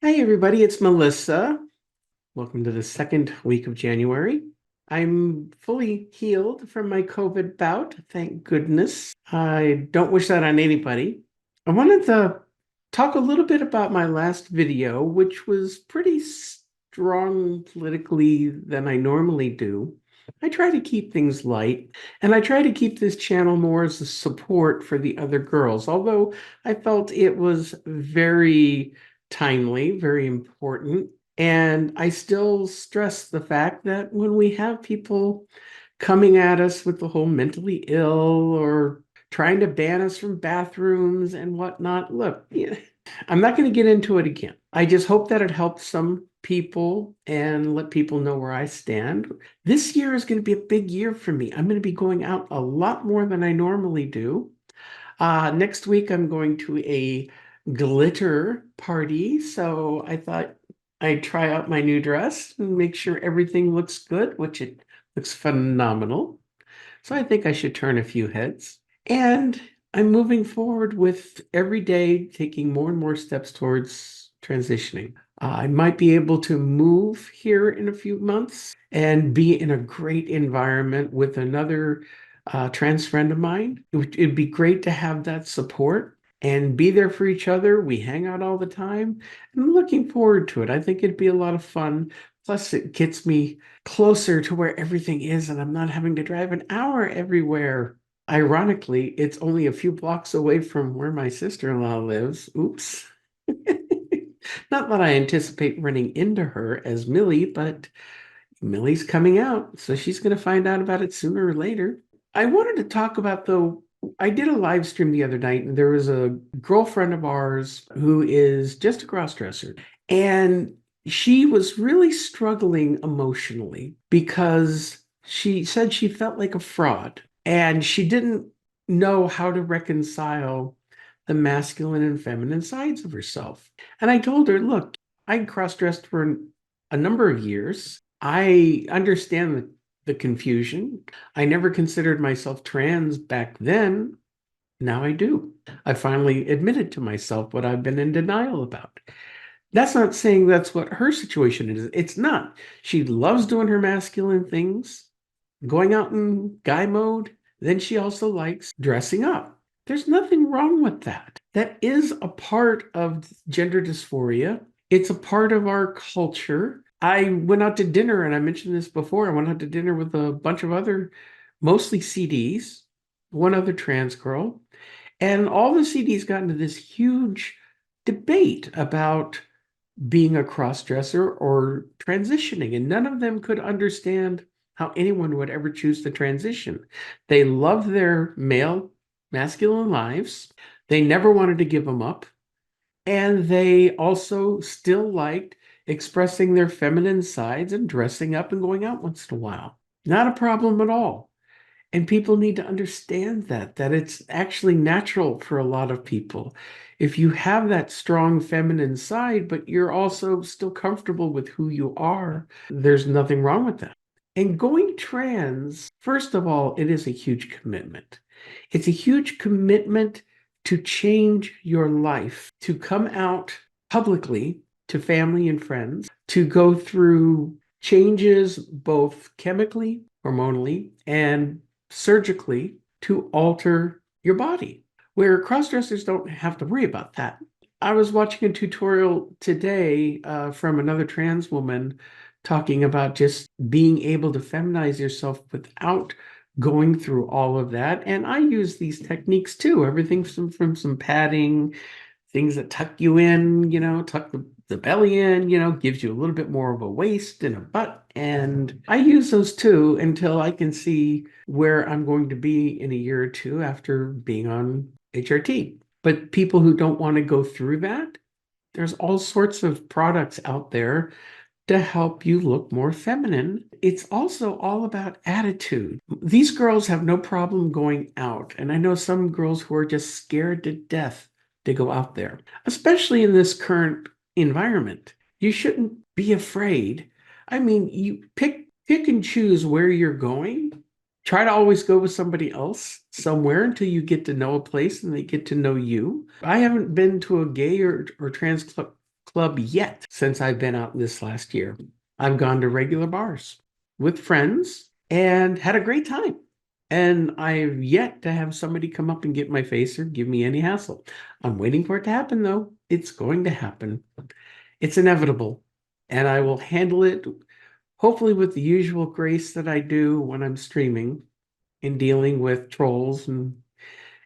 Hi, everybody. It's Melissa. Welcome to the second week of January. I'm fully healed from my COVID bout. Thank goodness. I don't wish that on anybody. I wanted to talk a little bit about my last video, which was pretty strong politically than I normally do. I try to keep things light, and I try to keep this channel more as a support for the other girls, although I felt it was very timely, very important. And I still stress the fact that when we have people coming at us with the whole mentally ill or trying to ban us from bathrooms and whatnot, look, yeah, I'm not going to get into it again. I just hope that it helps some people and let people know where I stand. This year is going to be a big year for me. I'm going to be going out a lot more than I normally do. Next week, I'm going to a glitter party. So I thought I'd try out my new dress and make sure everything looks good, which it looks phenomenal. So I think I should turn a few heads. And I'm moving forward with every day taking more and more steps towards transitioning. I might be able to move here in a few months and be in a great environment with another trans friend of mine. It'd be great to have that support and be there for each other. We hang out all the time. I'm looking forward to it. I think it'd be a lot of fun. Plus, it gets me closer to where everything is, and I'm not having to drive an hour everywhere. Ironically, it's only a few blocks away from where my sister-in-law lives. Oops. Not that I anticipate running into her as Millie, but Millie's coming out, so she's going to find out about it sooner or later. I wanted to talk about, though, I did a live stream the other night, and there was a girlfriend of ours who is just a crossdresser, and she was really struggling emotionally because she said she felt like a fraud and she didn't know how to reconcile the masculine and feminine sides of herself. And I told her, look, I cross-dressed for a number of years. I understand the confusion. I never considered myself trans back then. Now I do. I finally admitted to myself what I've been in denial about. That's not saying that's what her situation is. It's not. She loves doing her masculine things, going out in guy mode. Then she also likes dressing up. There's nothing wrong with that. That is a part of gender dysphoria. It's a part of our culture. I went out to dinner, and I mentioned this before. I went out to dinner with a bunch of other, mostly CDs, one other trans girl, and all the CDs got into this huge debate about being a cross-dresser or transitioning, and none of them could understand how anyone would ever choose to transition. They loved their male, masculine lives. They never wanted to give them up. And they also still liked expressing their feminine sides and dressing up and going out once in a while. Not a problem at all. And people need to understand that it's actually natural for a lot of people. If you have that strong feminine side, but you're also still comfortable with who you are, there's nothing wrong with that. And going trans, first of all, it is a huge commitment. It's a huge commitment to change your life, to come out publicly to family and friends, to go through changes both chemically, hormonally, and surgically to alter your body, where crossdressers don't have to worry about that. I was watching a tutorial today from another trans woman talking about just being able to feminize yourself without going through all of that. And I use these techniques too, everything from some padding, things that tuck you in, tuck the belly in, gives you a little bit more of a waist and a butt. And I use those too until I can see where I'm going to be in a year or two after being on HRT. But people who don't want to go through that, there's all sorts of products out there to help you look more feminine. It's also all about attitude. These girls have no problem going out. And I know some girls who are just scared to death to go out there, especially in this current environment. You shouldn't be afraid. I mean, you pick and choose where you're going. Try to always go with somebody else somewhere until you get to know a place and they get to know you. I haven't been to a gay or trans club yet since I've been out this last year. I've gone to regular bars with friends and had a great time. And I've yet to have somebody come up and get my face or give me any hassle. I'm waiting for it to happen, though. It's going to happen. It's inevitable. And I will handle it, hopefully, with the usual grace that I do when I'm streaming and dealing with trolls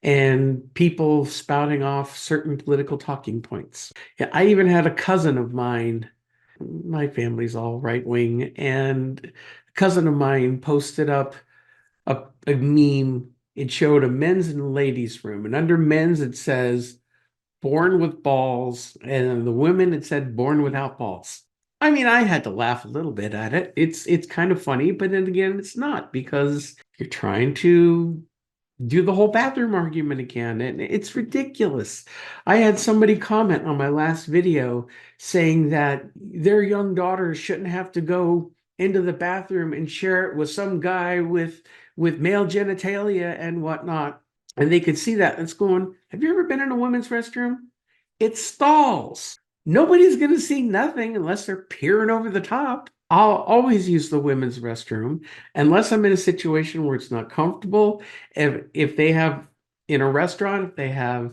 and people spouting off certain political talking points. Yeah, I even had a cousin of mine, my family's all right wing, and a cousin of mine posted up a meme. It showed a men's and ladies' room, and under men's it says born with balls, and the women it said born without balls. I mean, I had to laugh a little bit at it. It's kind of funny, but then again, it's not because you're trying to do the whole bathroom argument again, and it's ridiculous. I had somebody comment on my last video saying that their young daughters shouldn't have to go into the bathroom and share it with some guy with male genitalia and whatnot. And they could see that. And it's going, have you ever been in a women's restroom? It stalls. Nobody's going to see nothing unless they're peering over the top. I'll always use the women's restroom unless I'm in a situation where it's not comfortable. If they have in a restaurant, if they have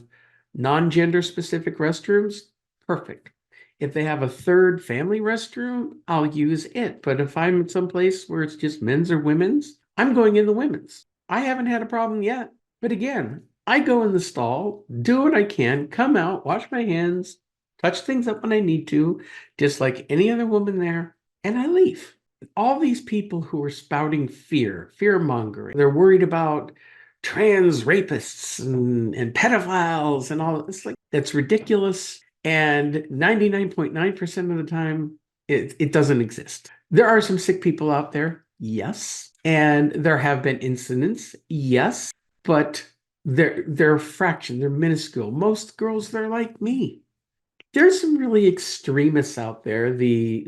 non-gender specific restrooms, perfect. If they have a third family restroom, I'll use it. But if I'm in some place where it's just men's or women's, I'm going in the women's. I haven't had a problem yet. But again, I go in the stall, do what I can, come out, wash my hands, touch things up when I need to, just like any other woman there, and I leave. All these people who are spouting fear mongering, they're worried about trans rapists and pedophiles and all. It's like, that's ridiculous. And 99.9% of the time, it doesn't exist. There are some sick people out there, yes. And there have been incidents, yes. But they're a fraction, they're minuscule. Most girls, they're like me. There's some really extremists out there, the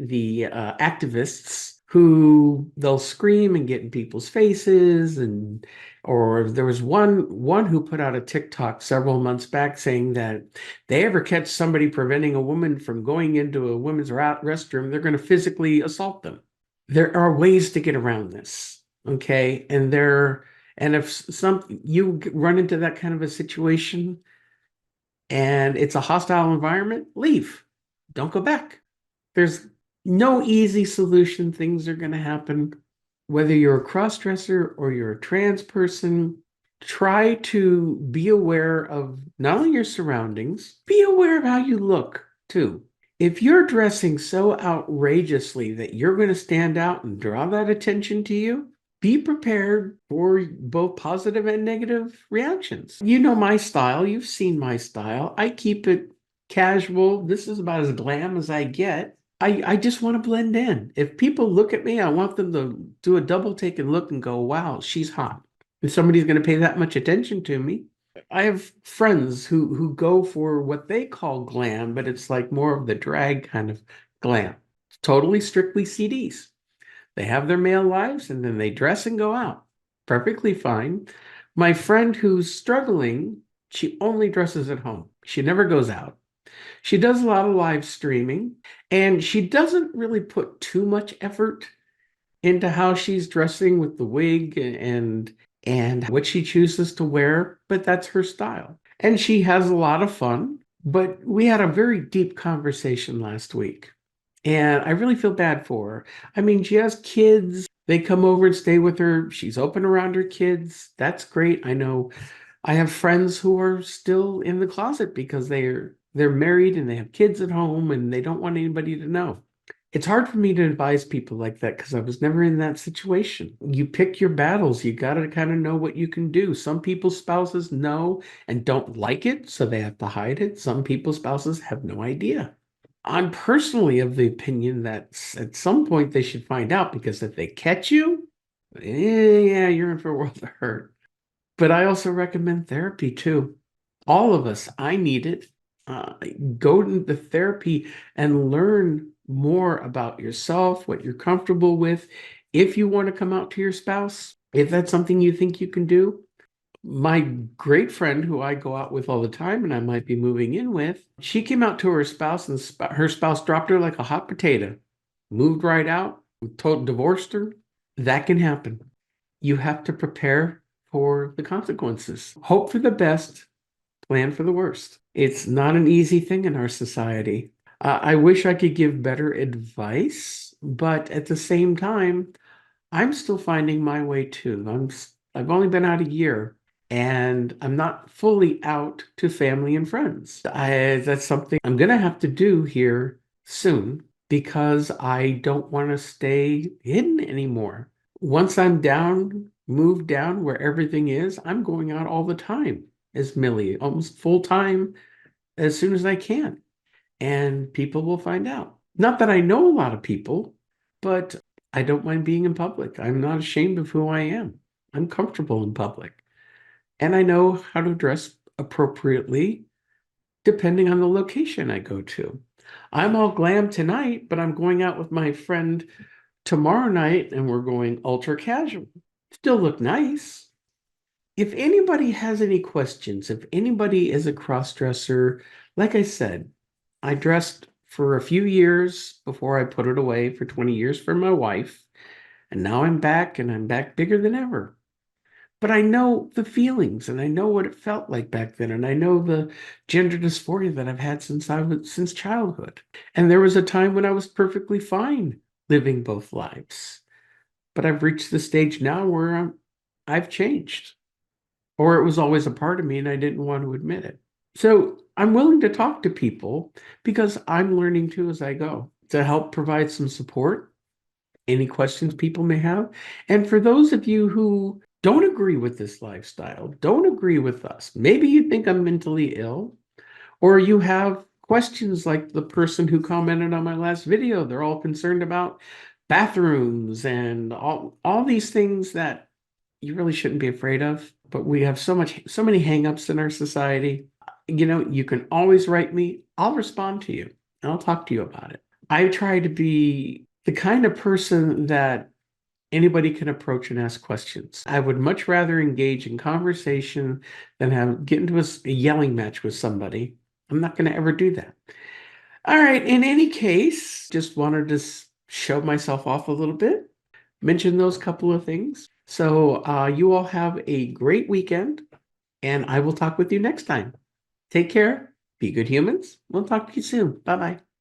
activists who they'll scream and get in people's faces, and or there was one who put out a TikTok several months back saying that if they ever catch somebody preventing a woman from going into a women's restroom, they're going to physically assault them. There are ways to get around this, okay? And if you run into that kind of a situation and it's a hostile environment, leave. Don't go back. There's no easy solution. Things are going to happen. Whether you're a cross-dresser or you're a trans person, try to be aware of not only your surroundings, be aware of how you look too. If you're dressing so outrageously that you're going to stand out and draw that attention to you, be prepared for both positive and negative reactions. You know my style. You've seen my style. I keep it casual. This is about as glam as I get. I just want to blend in. If people look at me, I want them to do a double take and look and go, wow, she's hot. If somebody's going to pay that much attention to me. I have friends who go for what they call glam, but it's like more of the drag kind of glam. Totally strictly CDs. They have their male lives and then they dress and go out. Perfectly fine. My friend who's struggling, she only dresses at home. She never goes out. She does a lot of live streaming and she doesn't really put too much effort into how she's dressing with the wig and what she chooses to wear, but that's her style. And she has a lot of fun. But we had a very deep conversation last week. And I really feel bad for her. I mean, she has kids. They come over and stay with her. She's open around her kids. That's great. I know I have friends who are still in the closet because they're married and they have kids at home and they don't want anybody to know. It's hard for me to advise people like that because I was never in that situation. You pick your battles. You got to kind of know what you can do. Some people's spouses know and don't like it, so they have to hide it. Some people's spouses have no idea. I'm personally of the opinion that at some point they should find out because if they catch you, yeah, you're in for a world of hurt. But I also recommend therapy too. All of us, I need it. Go to the therapy and learn more about yourself, what you're comfortable with. If you want to come out to your spouse, if that's something you think you can do, My great friend who I go out with all the time and I might be moving in with, she came out to her spouse and her spouse dropped her like a hot potato, moved right out, told divorced her. That can happen. You have to prepare for the consequences. Hope for the best, plan for the worst. It's not an easy thing in our society. I wish I could give better advice, but at the same time, I'm still finding my way too. I've only been out a year and I'm not fully out to family and friends. That's something I'm gonna have to do here soon because I don't want to stay hidden anymore. Once I'm down, moved down where everything is, I'm going out all the time as Millie, almost full time as soon as I can. And people will find out. Not that I know a lot of people, but I don't mind being in public. I'm not ashamed of who I am. I'm comfortable in public. And I know how to dress appropriately depending on the location I go to. I'm all glam tonight, but I'm going out with my friend tomorrow night and we're going ultra casual. Still look nice. If anybody has any questions, if anybody is a cross-dresser, like I said, I dressed for a few years before I put it away for 20 years for my wife. And now I'm back and I'm back bigger than ever. But I know the feelings and I know what it felt like back then. And I know the gender dysphoria that I've had since childhood. And there was a time when I was perfectly fine living both lives. But I've reached the stage now where I've changed. Or it was always a part of me and I didn't want to admit it. So I'm willing to talk to people because I'm learning too as I go to help provide some support, any questions people may have. And for those of you who don't agree with this lifestyle, don't agree with us, maybe you think I'm mentally ill, or you have questions like the person who commented on my last video. They're all concerned about bathrooms and all these things that you really shouldn't be afraid of. But we have so many hangups in our society. You can always write me. I'll respond to you and I'll talk to you about it. I try to be the kind of person that anybody can approach and ask questions. I would much rather engage in conversation than get into a yelling match with somebody. I'm not going to ever do that. All right. In any case, just wanted to show myself off a little bit, mention those couple of things. So you all have a great weekend, and I will talk with you next time. Take care. Be good humans. We'll talk to you soon. Bye bye.